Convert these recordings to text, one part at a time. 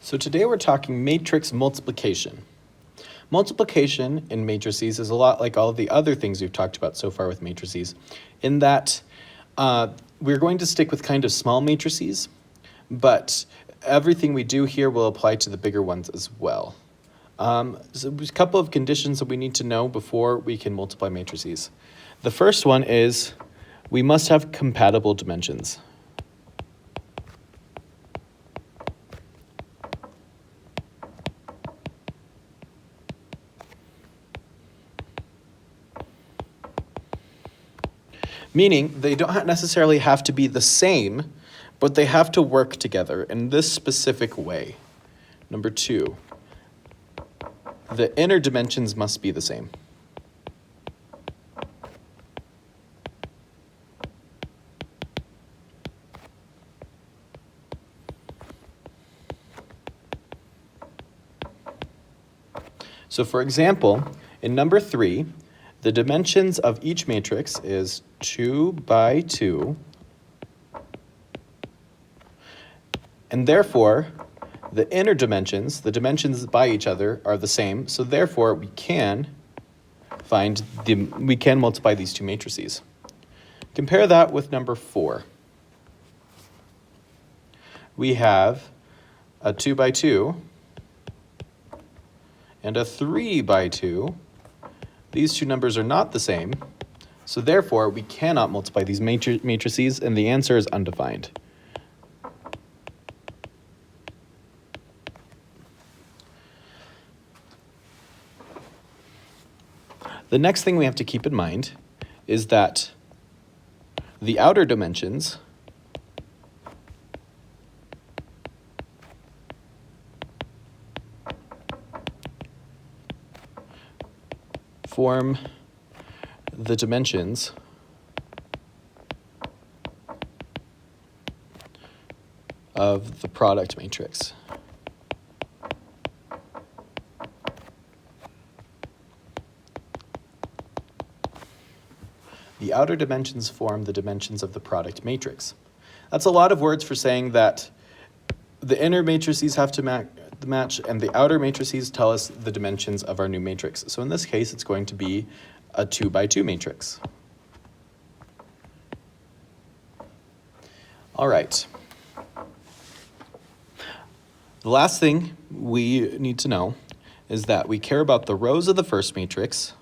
So today we're talking matrix multiplication. Multiplication in matrices is a lot like all of the other things we've talked about so far with matrices, in that we're going to stick with kind of small matrices, but everything we do here will apply to the bigger ones as well. So there's a couple of conditions that we need to know before we can multiply matrices. The first one is we must have compatible dimensions. Meaning they don't necessarily have to be the same, but they have to work together in this specific way. Number two, the inner dimensions must be the same. So for example, in number 3, the dimensions of each matrix is 2 by 2, and therefore the inner dimensions, the dimensions by each other, are the same, so therefore we can multiply these two matrices. Compare that with number 4. We have a 2 by 2 and a 3 by 2. These two numbers are not the same, so therefore we cannot multiply these matrices, and the answer is undefined. The next thing we have to keep in mind is that the outer dimensions form the dimensions of the product matrix. The outer dimensions form the dimensions of the product matrix. That's a lot of words for saying that the inner matrices have to match, and the outer matrices tell us the dimensions of our new matrix. So in this case, it's going to be a 2 by 2 matrix. All right. The last thing we need to know is that we care about the rows of the first matrix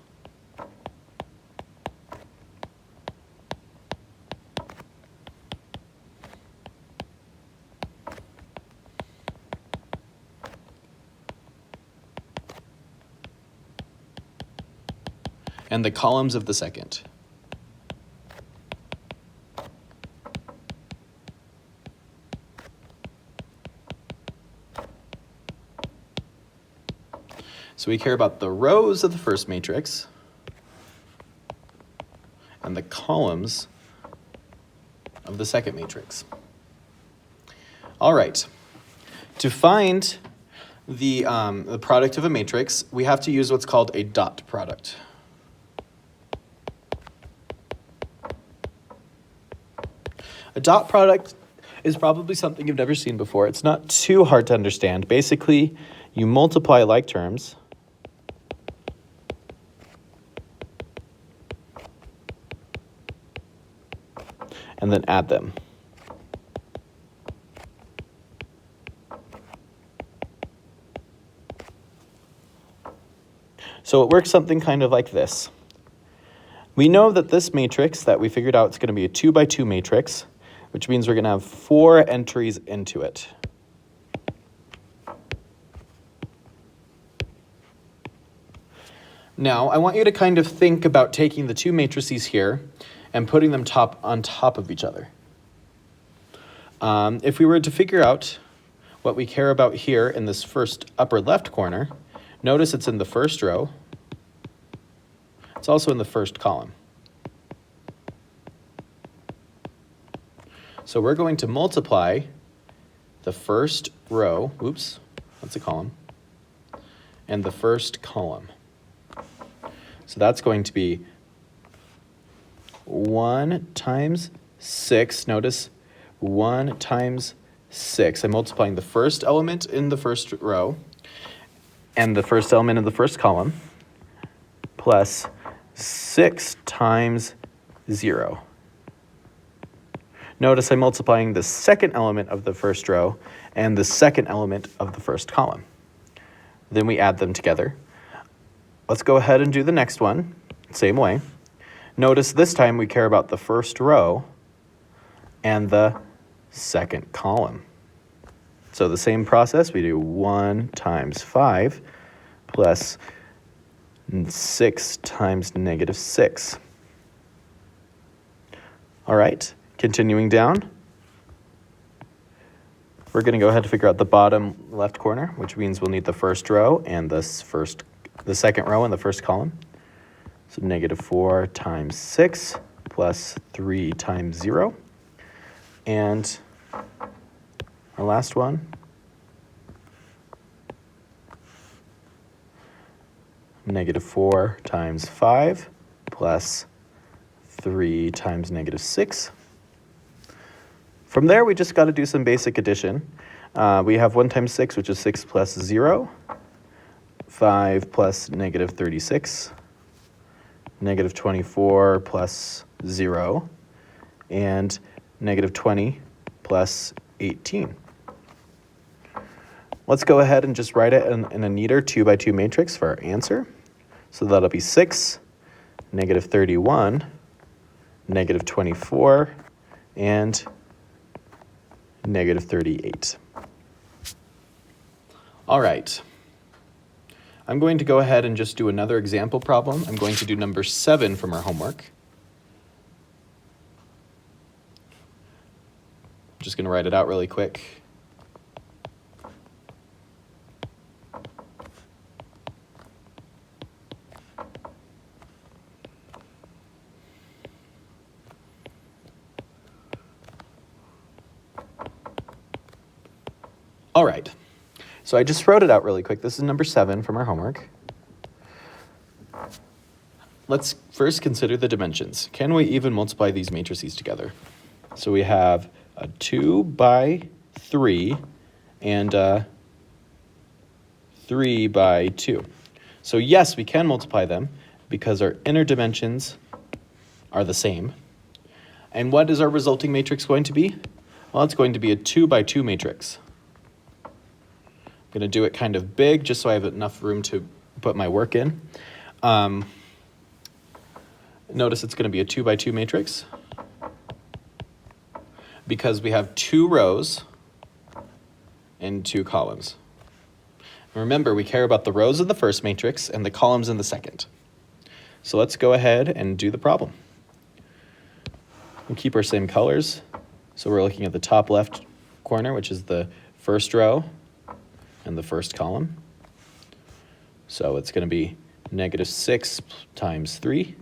and the columns of the second. So we care about the rows of the first matrix and the columns of the second matrix. All right. To find the product of a matrix, we have to use what's called a dot product. A dot product is probably something you've never seen before. It's not too hard to understand. Basically, you multiply like terms and then add them. So it works something kind of like this. We know that this matrix that we figured out is going to be a 2 by 2 matrix, which means we're going to have 4 entries into it. Now, I want you to kind of think about taking the two matrices here and putting them on top of each other. If we were to figure out what we care about here in this first upper left corner, notice it's in the first row. It's also in the first column. So we're going to multiply the first row, oops, that's a column, and the first column. So that's going to be 1 times 6, notice 1 times 6. I'm multiplying the first element in the first row and the first element in the first column plus 6 times 0. Notice I'm multiplying the second element of the first row and the second element of the first column. Then we add them together. Let's go ahead and do the next one, same way. Notice this time we care about the first row and the second column. So the same process, we do 1 times 5 plus 6 times negative 6. All right, continuing down. We're going to go ahead and figure out the bottom left corner, which means we'll need the first row and the second row and the first column. So negative 4 times 6 plus 3 times 0. And our last one, negative 4 times 5 plus 3 times negative 6. From there, we just got to do some basic addition. We have 1 times 6, which is 6 plus 0, 5 plus negative 36, negative 24 plus 0, and negative 20 plus 18. Let's go ahead and just write it in a neater 2 by 2 matrix for our answer. So that'll be 6, negative 31, negative 24, and negative 38. All right. I'm going to go ahead and just do another example problem. I'm going to do number 7 from our homework. I'm just going to write it out really quick. All right, so I just wrote it out really quick. This is number 7 from our homework. Let's first consider the dimensions. Can we even multiply these matrices together? So we have a 2 by 3 and a 3 by 2. So yes, we can multiply them because our inner dimensions are the same. And what is our resulting matrix going to be? Well, it's going to be a 2 by 2 matrix. I'm going to do it kind of big just so I have enough room to put my work in. Notice it's going to be a 2 by 2 matrix because we have 2 rows and 2 columns. Remember, we care about the rows of the first matrix and the columns in the second. So let's go ahead and do the problem. We'll keep our same colors. So we're looking at the top left corner, which is the first row and the first column. So it's going to be negative 6 times 3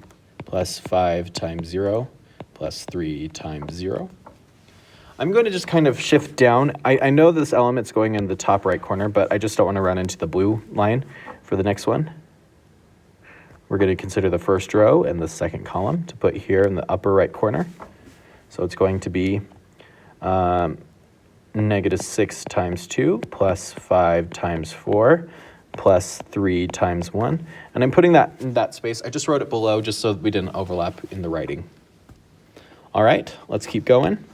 plus 5 times 0 plus 3 times 0. I'm going to just kind of shift down. I know this element's going in the top right corner, but I just don't want to run into the blue line for the next one. We're going to consider the first row and the second column to put here in the upper right corner. So it's going to be negative 6 times 2 plus 5 times 4 plus 3 times 1. And I'm putting that in that space. I just wrote it below just so we didn't overlap in the writing. All right, let's keep going.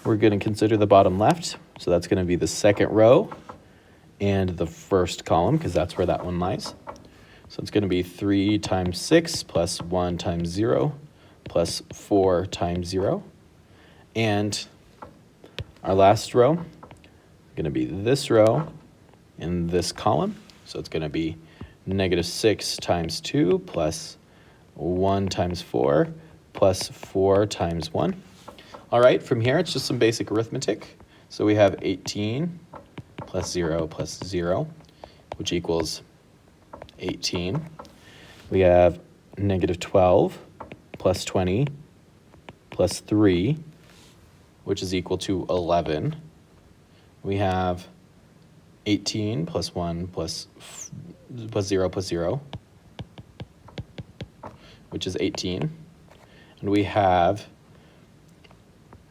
We're going to consider the bottom left. So that's going to be the second row and the first column because that's where that one lies. So it's going to be 3 times 6 plus 1 times 0 plus 4 times 0. And our last row is going to be this row in this column. So it's going to be negative 6 times 2 plus 1 times 4 plus 4 times 1. All right, from here it's just some basic arithmetic. So we have 18 plus 0 plus 0, which equals 18. We have negative 12 plus 20 plus 3, which is equal to 11. We have 18 plus 1 plus 0 plus 0, which is 18. And we have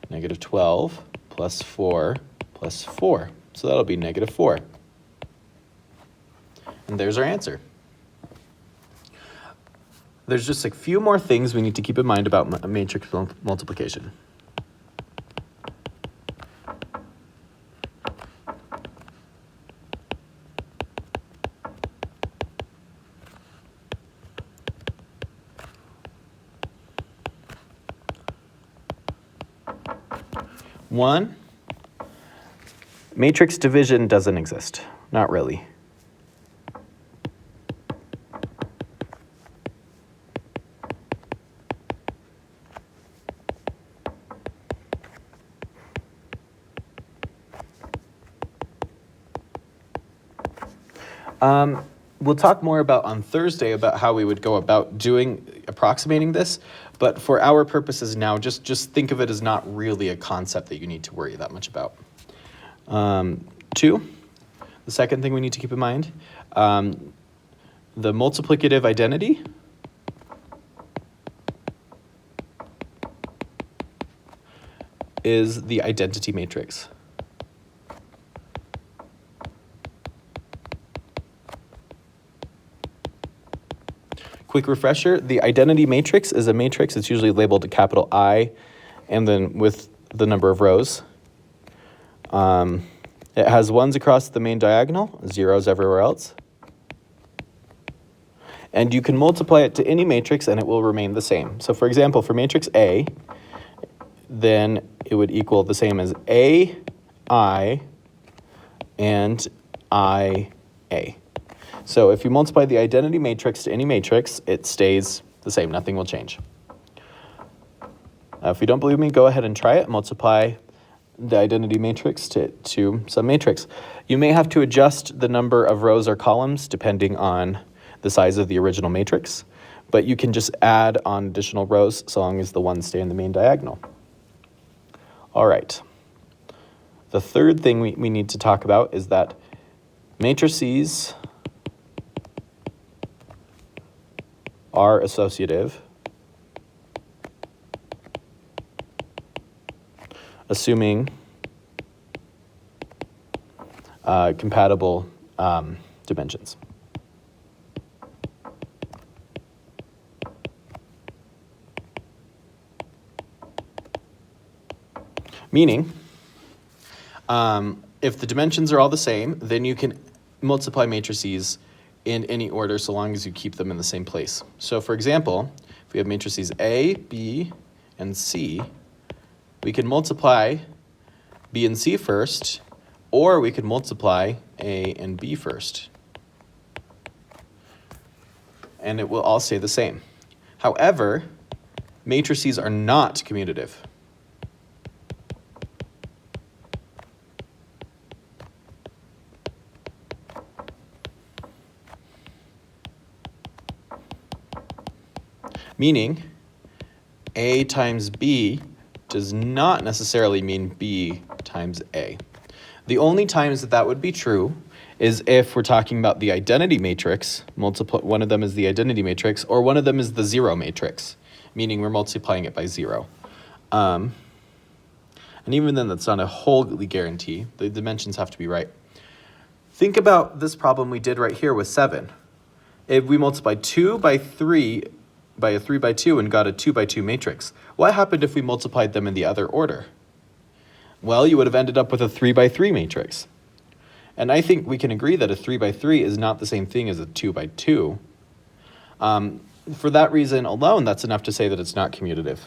negative 12 plus 4 plus 4. So that'll be negative 4. And there's our answer. There's just a few more things we need to keep in mind about matrix multiplication. One, matrix division doesn't exist. Not really. We'll talk more about on Thursday about how we would go about approximating this, but for our purposes now, just think of it as not really a concept that you need to worry that much about. 2, the second thing we need to keep in mind, the multiplicative identity is the identity matrix. Quick refresher, the identity matrix is a matrix. It's usually labeled a capital I and then with the number of rows. It has 1s across the main diagonal, 0s everywhere else. And you can multiply it to any matrix and it will remain the same. So for example, for matrix A, then it would equal the same as A, I, and I, A. So if you multiply the identity matrix to any matrix, it stays the same. Nothing will change. If you don't believe me, go ahead and try it. Multiply the identity matrix to some matrix. You may have to adjust the number of rows or columns depending on the size of the original matrix, but you can just add on additional rows so long as the ones stay in the main diagonal. All right. The third thing we need to talk about is that matrices are associative, assuming compatible dimensions. Meaning, if the dimensions are all the same, then you can multiply matrices in any order so long as you keep them in the same place. So for example, if we have matrices A, B, and C, we can multiply B and C first, or we could multiply A and B first. And it will all stay the same. However, matrices are not commutative. Meaning, A times B does not necessarily mean B times A. The only times that would be true is if we're talking about the identity matrix, one of them is the identity matrix, or one of them is the 0 matrix, meaning we're multiplying it by 0. And even then, that's not a wholly guarantee. The dimensions have to be right. Think about this problem we did right here with 7. If we multiplied 2 by 3 by a 3 by 2 and got a 2 by 2 matrix, what happened if we multiplied them in the other order? Well, you would have ended up with a 3 by 3 matrix. And I think we can agree that a 3 by 3 is not the same thing as a 2 by 2. For that reason alone, that's enough to say that it's not commutative.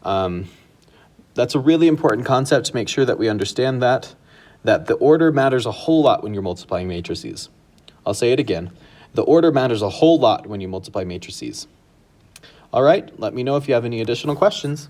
That's a really important concept to make sure that we understand that the order matters a whole lot when you're multiplying matrices. I'll say it again. The order matters a whole lot when you multiply matrices. All right, let me know if you have any additional questions.